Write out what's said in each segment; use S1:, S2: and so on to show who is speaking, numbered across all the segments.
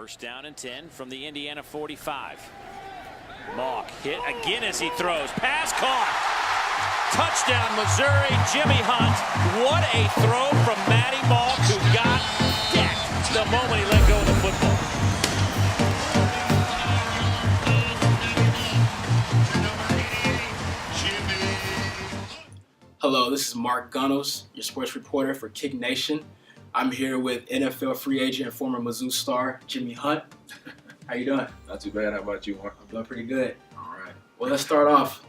S1: First down and 10 from the Indiana 45. Mock hit again as he throws. Pass caught. Touchdown, Missouri. Jimmie Hunt. What a throw from Matty Mock, who got decked the moment he let go of the football.
S2: Hello, this is Mark Gunnels, your sports reporter for Kicnation. I'm here with NFL free agent and former Mizzou star, Jimmie Hunt. How you doing?
S3: Not too bad. How about you, Mark?
S2: I'm doing pretty good.
S3: All right.
S2: Well, let's start off.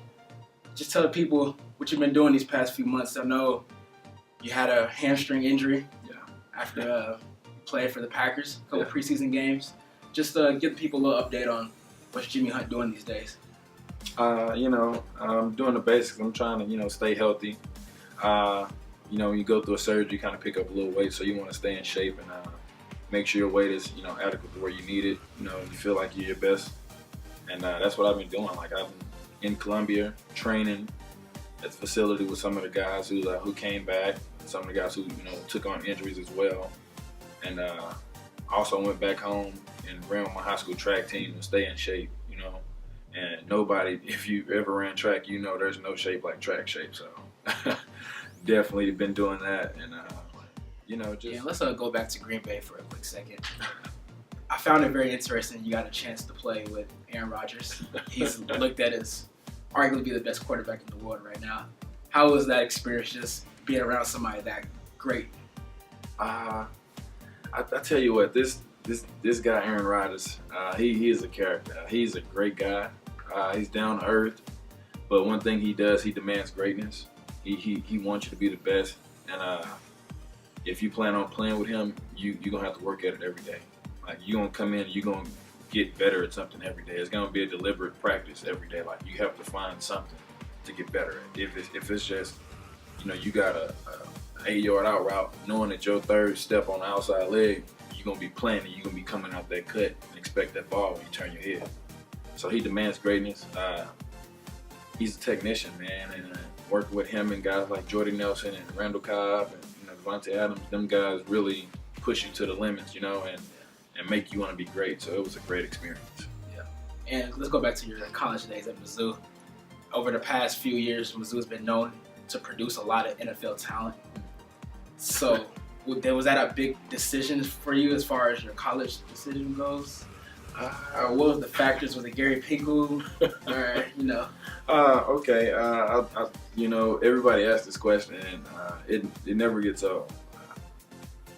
S2: Just tell the people what you've been doing these past few months. I know you had a hamstring injury after playing for the Packers, a couple preseason games. Just give the people a little update on what's Jimmie Hunt doing these days.
S3: I'm doing the basics. I'm trying to, stay healthy. When you go through a surgery, you kind of pick up a little weight, so you want to stay in shape and make sure your weight is, adequate to where you need it. You feel like you're your best. And that's what I've been doing. Like, I've been in Columbia training at the facility with some of the guys who came back, some of the guys who, took on injuries as well. And also went back home and ran with my high school track team to stay in shape, And nobody, if you ever ran track, there's no shape like track shape. So definitely been doing that. And,
S2: let's go back to Greenbay for a quick second. I found it very interesting you got a chance to play with Aaron Rodgers. He's looked at as arguably the best quarterback in the world right now. How was that experience, just being around somebody that great?
S3: I tell you what, this guy Aaron Rodgers, he is a character. He's a great guy. He's down to earth, but one thing he does, he demands greatness. He wants you to be the best, and if you plan on playing with him, you're gonna have to work at it every day. Like, you're gonna come in, you're gonna get better at something every day. It's gonna be a deliberate practice every day. Like, you have to find something to get better at. If it's just, you got a 8-yard out route, knowing that your third step on the outside leg, you're gonna be playing and you're gonna be coming out that cut and expect that ball when you turn your head. So he demands greatness. He's a technician, man, and working with him and guys like Jordy Nelson and Randall Cobb and Devontae Adams, them guys really push you to the limits, and make you want to be great. So it was a great experience.
S2: Yeah. And let's go back to your college days at Mizzou. Over the past few years, Mizzou has been known to produce a lot of NFL talent. So was that a big decision for you as far as your college decision goes? Or what was the factors? Was it Gary Pinkel? Or,
S3: Okay. Everybody asks this question, and it never gets old.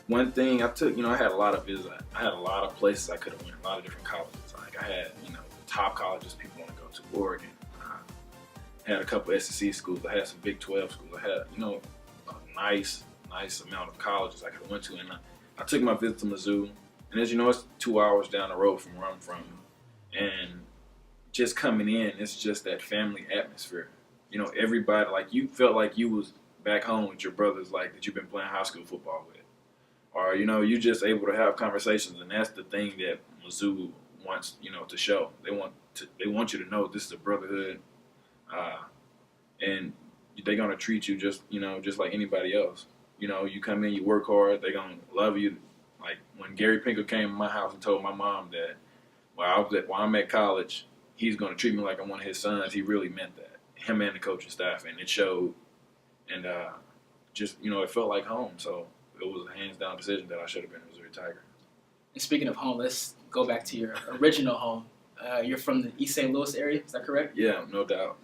S3: One thing I took, I had a lot of visits. I had a lot of places I could have went, a lot of different colleges. Like, I had, top colleges people want to go to. Oregon. I had a couple SEC schools. I had some Big 12 schools. I had, a nice amount of colleges I could have went to. And I took my visit to Mizzou. And as you know, it's 2 hours down the road from where I'm from. And just coming in, it's just that family atmosphere. Everybody, like, you felt like you was back home with your brothers, like, that you've been playing high school football with. Or, you're just able to have conversations, and that's the thing that Mizzou wants, to show. They want you to know this is a brotherhood, and they're gonna treat you just like anybody else. You come in, you work hard, they're gonna love you. Like, when Gary Pinkel came to my house and told my mom that while I'm at college, he's gonna treat me like I'm one of his sons, he really meant that. Him and the coaching staff, and it showed. And it felt like home. So it was a hands-down decision that I should have been a Missouri Tiger.
S2: And speaking of home, let's go back to your original home. You're from the East St. Louis area, is that correct?
S3: Yeah, no doubt.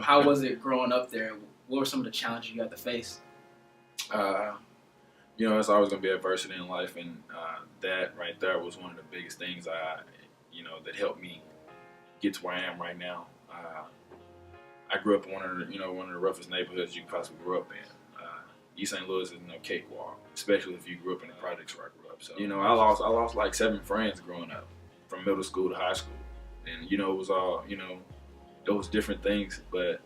S2: How was it growing up there? What were some of the challenges you had to face?
S3: It's always going to be adversity in life, and that right there was one of the biggest things that helped me get to where I am right now. I grew up in one of the roughest neighborhoods you could possibly grow up in. East St. Louis is no cakewalk, especially if you grew up in the projects where I grew up. So, I lost like 7 friends growing up, from middle school to high school. And, it was all, those different things, but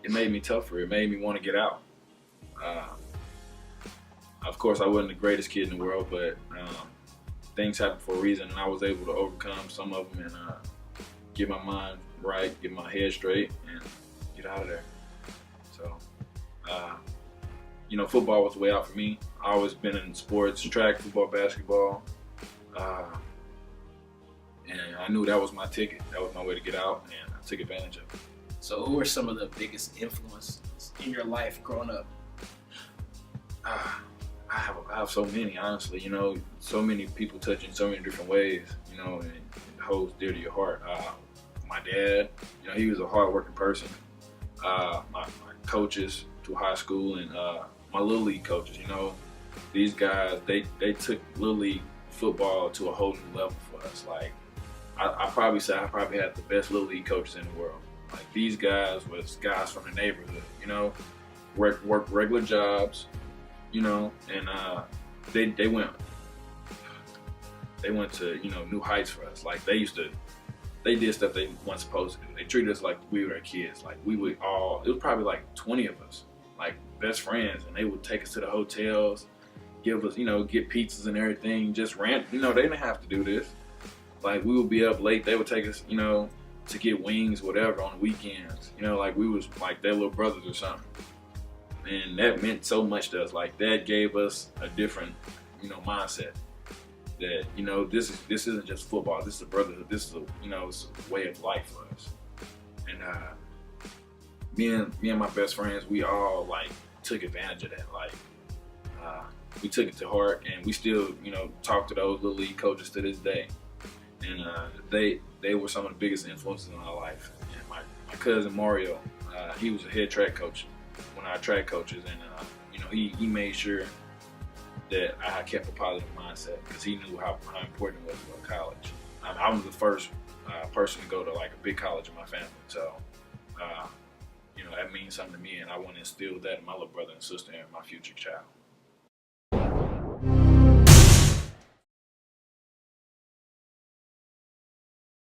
S3: it made me tougher. It made me want to get out. Of course, I wasn't the greatest kid in the world, but things happen for a reason, and I was able to overcome some of them and get my mind right, get my head straight, and get out of there. So, football was the way out for me. I always been in sports, track, football, basketball. And I knew that was my ticket. That was my way to get out, and I took advantage of it.
S2: So who are some of the biggest influences in your life growing up?
S3: I have so many, honestly. You know, so many people touch in so many different ways. You know, and it holds dear to your heart. My dad, you know, he was a hard-working person. My coaches through high school and my little league coaches. You know, these guys they took little league football to a whole new level for us. Like I probably say I probably had the best little league coaches in the world. Like these guys was guys from the neighborhood. You know, work regular jobs. You know, and they went to, you know, new heights for us. Like they did stuff they weren't supposed to do. They treated us like we were their kids. Like it was probably like 20 of us, like best friends, and they would take us to the hotels, give us, you know, get pizzas and everything, just rant. You know, they didn't have to do this. Like we would be up late, they would take us, you know, to get wings, whatever, on the weekends. You know, like we was like their little brothers or something. And that meant so much to us. Like that gave us a different, you know, mindset. That, you know, this isn't just football. This is a brotherhood. This is a, you know, it's a way of life for us. And me and my best friends, we all like took advantage of that. Like we took it to heart, and we still, you know, talk to those little league coaches to this day. And they were some of the biggest influences in our life. And my cousin Mario, he was a head track coach. One of our track coaches, and you know, he made sure that I kept a positive mindset because he knew how important it was to go to college. I was the first person to go to like a big college in my family, so you know, that means something to me, and I want to instill that in my little brother and sister and my future child.